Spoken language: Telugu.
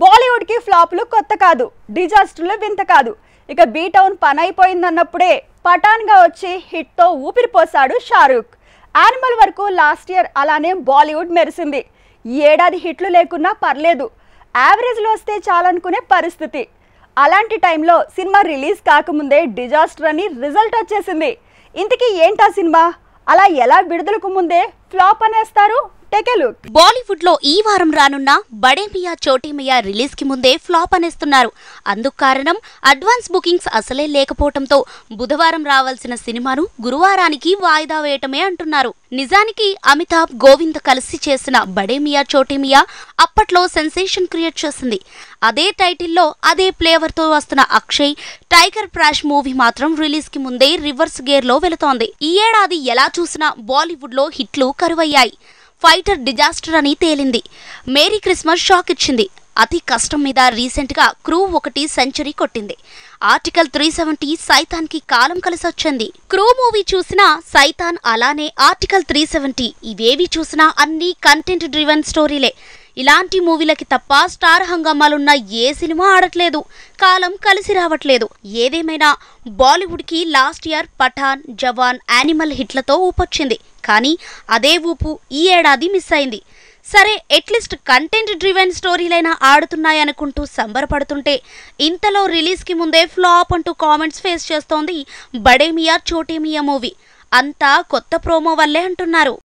బాలీవుడ్ కి ఫ్లాపులు కొత్త కాదు, డిజాస్టర్లు వింత కాదు. ఇక బీ టౌన్ పని అయిపోయిందన్నప్పుడే పఠాన్ గా వచ్చి హిట్ తో ఊపిరిపోసాడు షారూక్. యానిమల్ వరకు లాస్ట్ ఇయర్ అలానే బాలీవుడ్ మెరిసింది. ఈ ఏడాది హిట్లు లేకున్నా పర్లేదు, యావరేజ్లో వస్తే చాలనుకునే పరిస్థితి. అలాంటి టైంలో సినిమా రిలీజ్ కాకముందే డిజాస్టర్ అని రిజల్ట్ వచ్చేసింది. ఇంతకీ ఏంటా సినిమా? అలా ఎలా విడుదలకు ముందే ఫ్లాప్ అనేస్తారు? బాలీవుడ్ లో ఈ వారం రానున్న బడే మియా చోటీ మియా రిలీజ్ కి ముందే ఫ్లాప్ అనేస్తున్నారు. అందుకు కారణం అడ్వాన్స్ బుకింగ్స్ అసలే లేకపోవడంతో బుధవారం రావాల్సిన సినిమాను గురువారానికి వాయిదా వేయటమే అంటున్నారు. నిజానికి అమితాబ్ గోవింద్ కలిసి చేసిన బడే మియా చోటీ మియా అప్పట్లో సెన్సేషన్ క్రియేట్ చేసింది. అదే టైటిల్లో అదే ఫ్లేవర్ తో వస్తున్న అక్షయ్ టైగర్ ప్రాష్ మూవీ మాత్రం రిలీజ్ కి ముందే రివర్స్ గేర్ లో వెళుతోంది. ఈ ఏడాది ఎలా చూసినా బాలీవుడ్ లో హిట్లు కరువయ్యాయి. ఫైటర్ డిజాస్టర్ అని తేలింది. మేరీ క్రిస్మస్ షాక్ ఇచ్చింది. అతి కష్టం మీద రీసెంట్ గా క్రూ 1 సెంచరీ కొట్టింది. ఆర్టికల్ 370 సైతాన్ కి కాలం కలిసొచ్చింది. క్రూ మూవీ చూసినా సైతాన్, అలానే ఆర్టికల్ 370 ఇవేవి చూసినా అన్ని కంటెంట్ డ్రివెన్ స్టోరీలే. ఇలాంటి మూవీలకి తప్ప స్టార్ హంగామాలున్న ఏ సినిమా ఆడట్లేదు, కాలం కలిసి రావట్లేదు. ఏదేమైనా బాలీవుడ్ కి లాస్ట్ ఇయర్ పఠాన్, జవాన్, యానిమల్ హిట్లతో ఊపొచ్చింది. కానీ అదే ఊపు ఈ ఏడాది మిస్ అయింది. సరే, అట్లీస్ట్ కంటెంట్ డ్రివెన్ స్టోరీలైనా ఆడుతున్నాయనుకుంటూ సంబరపడుతుంటే ఇంతలో రిలీజ్ కి ముందే ఫ్లాప్ అంటూ కామెంట్స్ ఫేస్ చేస్తోంది బడే మియా చోటీ మియా మూవీ. అంతా కొత్త ప్రోమో వల్లే అంటున్నారు.